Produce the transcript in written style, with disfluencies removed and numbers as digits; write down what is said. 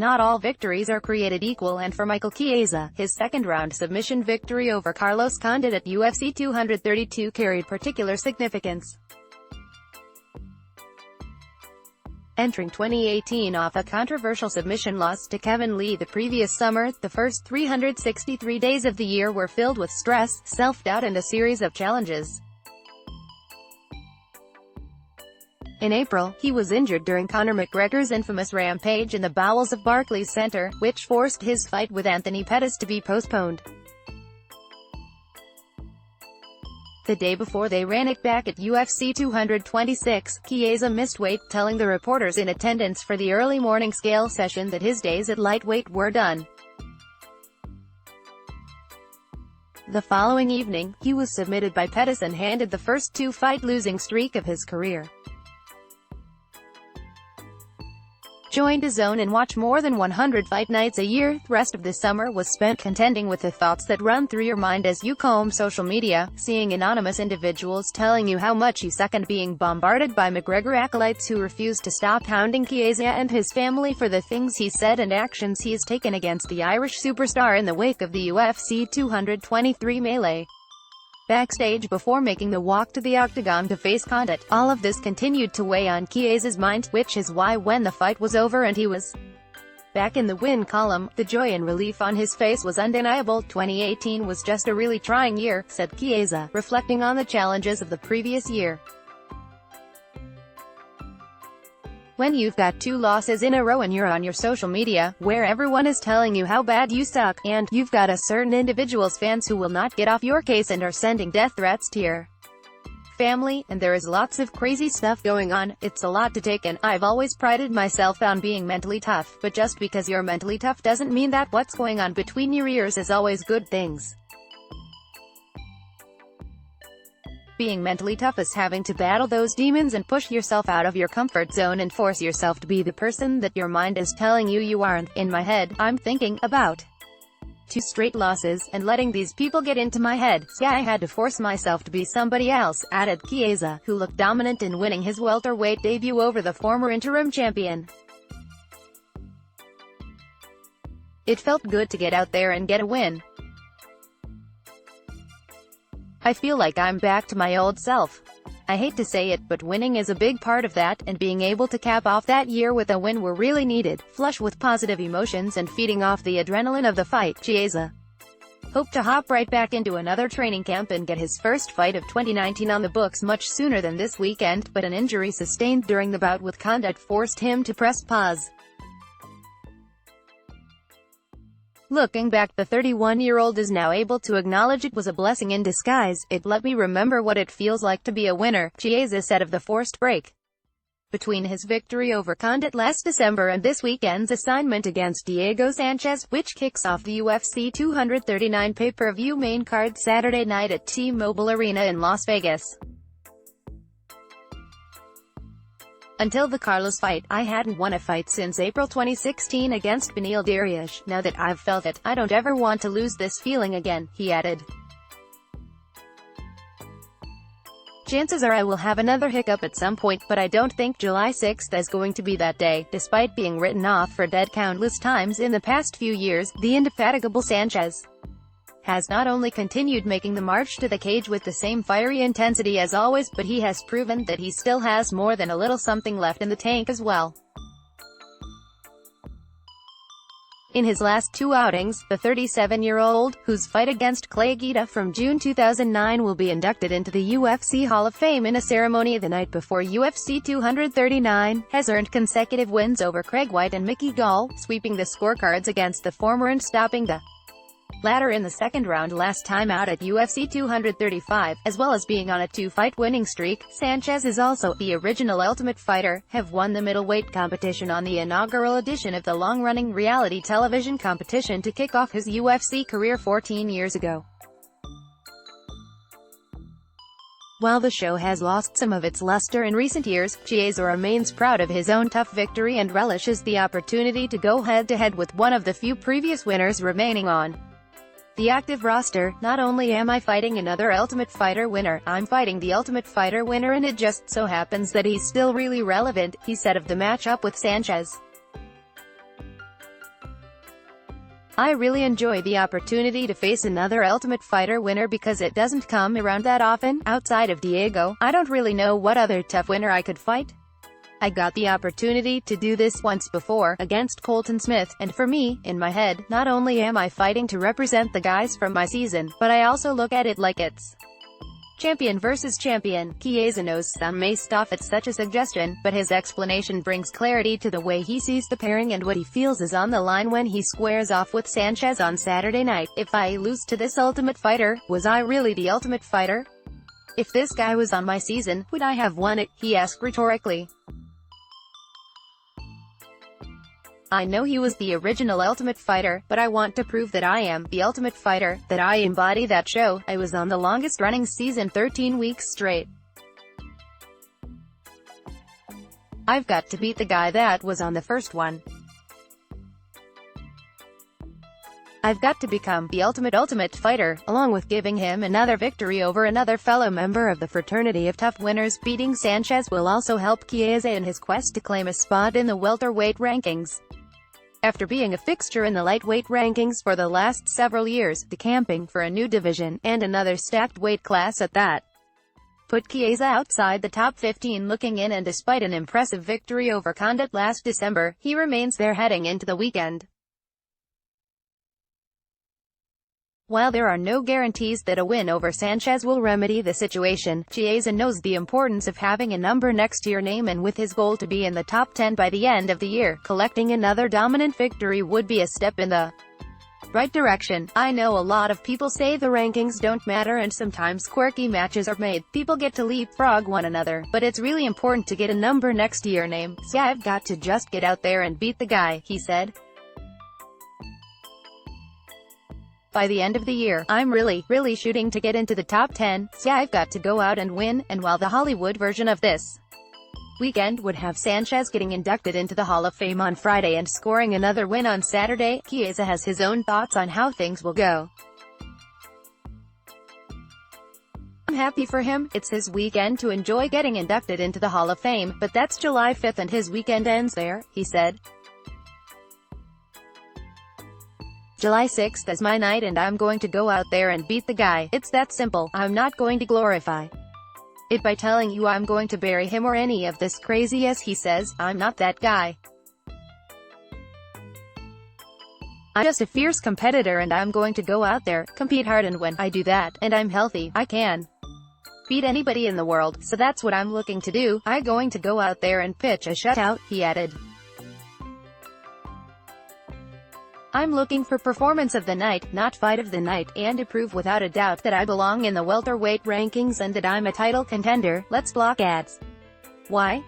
not all victories are created equal, and for Michael Chiesa, his second-round submission victory over Carlos Condit at UFC 232 carried particular significance. Entering 2018 off a controversial submission loss to Kevin Lee the previous summer, the first 363 days of the year were filled with stress, self-doubt and a series of challenges. In April, he was injured during Conor McGregor's infamous rampage in the bowels of Barclays Center, which forced his fight with Anthony Pettis to be postponed. The day before they ran it back at UFC 226, Chiesa missed weight, telling the reporters in attendance for the early morning scale session that his days at lightweight were done. The following evening, he was submitted by Pettis and handed the first two-fight losing streak of his career. Join DAZN and watch more than 100 fight nights a year. The rest of the summer was spent contending with the thoughts that run through your mind as you comb social media, seeing anonymous individuals telling you how much you suck and being bombarded by McGregor acolytes who refuse to stop hounding Chiesa and his family for the things he said and actions he has taken against the Irish superstar in the wake of the UFC 223 melee. Backstage before making the walk to the octagon to face Condit, all of this continued to weigh on Chiesa's mind, which is why when the fight was over and he was back in the win column, the joy and relief on his face was undeniable. 2018 was just a really trying year, said Chiesa, reflecting on the challenges of the previous year. When you've got two losses in a row and you're on your social media, where everyone is telling you how bad you suck, and you've got a certain individual's fans who will not get off your case and are sending death threats to your family, and there is lots of crazy stuff going on, it's a lot to take in. I've always prided myself on being mentally tough, but just because you're mentally tough doesn't mean that what's going on between your ears is always good things. Being mentally tough is having to battle those demons and push yourself out of your comfort zone and force yourself to be the person that your mind is telling you you aren't. In my head, I'm thinking about 2 straight losses, and letting these people get into my head. Yeah, I had to force myself to be somebody else, added Chiesa, who looked dominant in winning his welterweight debut over the former interim champion. It felt good to get out there and get a win. I feel like I'm back to my old self. I hate to say it, but winning is a big part of that, and being able to cap off that year with a win were really needed, flush with positive emotions and feeding off the adrenaline of the fight. Chiesa hoped to hop right back into another training camp and get his first fight of 2019 on the books much sooner than this weekend, but an injury sustained during the bout with Condit forced him to press pause. Looking back, the 31-year-old is now able to acknowledge it was a blessing in disguise. It let me remember what it feels like to be a winner, Chiesa said of the forced break between his victory over Condit last December and this weekend's assignment against Diego Sanchez, which kicks off the UFC 239 pay-per-view main card Saturday night at T-Mobile Arena in Las Vegas. Until the Carlos fight, I hadn't won a fight since April 2016 against Beneil Dariush. Now that I've felt it, I don't ever want to lose this feeling again, he added. Chances are I will have another hiccup at some point, but I don't think July 6th is going to be that day. Despite being written off for dead countless times in the past few years, the indefatigable Sanchez has not only continued making the march to the cage with the same fiery intensity as always, but he has proven that he still has more than a little something left in the tank as well. In his last 2 outings, the 37-year-old, whose fight against Clay Guida from June 2009 will be inducted into the UFC Hall of Fame in a ceremony the night before UFC 239, has earned consecutive wins over Craig White and Mickey Gall, sweeping the scorecards against the former and stopping the latter in the second round last time out at UFC 235, as well as being on a 2-fight winning streak. Sanchez is also the original Ultimate Fighter, have won the middleweight competition on the inaugural edition of the long-running reality television competition to kick off his UFC career 14 years ago. While the show has lost some of its luster in recent years, Chiesa remains proud of his own tough victory and relishes the opportunity to go head-to-head with one of the few previous winners remaining on the active roster. Not only am I fighting another Ultimate Fighter winner, I'm fighting the Ultimate Fighter winner, and it just so happens that he's still really relevant, he said of the matchup with Sanchez. I really enjoy the opportunity to face another Ultimate Fighter winner because it doesn't come around that often. Outside of Diego, I don't really know what other tough winner I could fight. I got the opportunity to do this once before, against Colton Smith, and for me, in my head, not only am I fighting to represent the guys from my season, but I also look at it like it's champion versus champion. Chiesa knows some may scoff at such a suggestion, but his explanation brings clarity to the way he sees the pairing and what he feels is on the line when he squares off with Sanchez on Saturday night. If I lose to this Ultimate Fighter, was I really the Ultimate Fighter? If this guy was on my season, would I have won it? He asked rhetorically. I know he was the original Ultimate Fighter, but I want to prove that I am the Ultimate Fighter, that I embody that show. I was on the longest running season 13 weeks straight. I've got to beat the guy that was on the first one. I've got to become the Ultimate Fighter, along with giving him another victory over another fellow member of the fraternity of tough winners. Beating Sanchez will also help Chiesa in his quest to claim a spot in the welterweight rankings. After being a fixture in the lightweight rankings for the last several years, the camping for a new division, and another stacked weight class at that, put Chiesa outside the top 15 looking in, and despite an impressive victory over Condit last December, he remains there heading into the weekend. While there are no guarantees that a win over Sanchez will remedy the situation, Chiesa knows the importance of having a number next to your name, and with his goal to be in the top 10 by the end of the year, collecting another dominant victory would be a step in the right direction. I know a lot of people say the rankings don't matter and sometimes quirky matches are made. People get to leapfrog one another, but it's really important to get a number next to your name. So I've got to just get out there and beat the guy, he said. By the end of the year, I'm really shooting to get into the top 10, so I've got to go out and win. And while the Hollywood version of this weekend would have Sanchez getting inducted into the Hall of Fame on Friday and scoring another win on Saturday, Chiesa has his own thoughts on how things will go. I'm happy for him. It's his weekend to enjoy getting inducted into the Hall of Fame, but that's July 5th and his weekend ends there, he said. July 6th is my night and I'm going to go out there and beat the guy. It's that simple. I'm not going to glorify it by telling you I'm going to bury him or any of this crazy, as he says. I'm not that guy. I'm just a fierce competitor and I'm going to go out there, compete hard, and when I do that, and I'm healthy, I can beat anybody in the world. So that's what I'm looking to do. I'm going to go out there and pitch a shutout, he added. I'm looking for performance of the night, not fight of the night, and to prove without a doubt that I belong in the welterweight rankings and that I'm a title contender. Let's block ads. Why?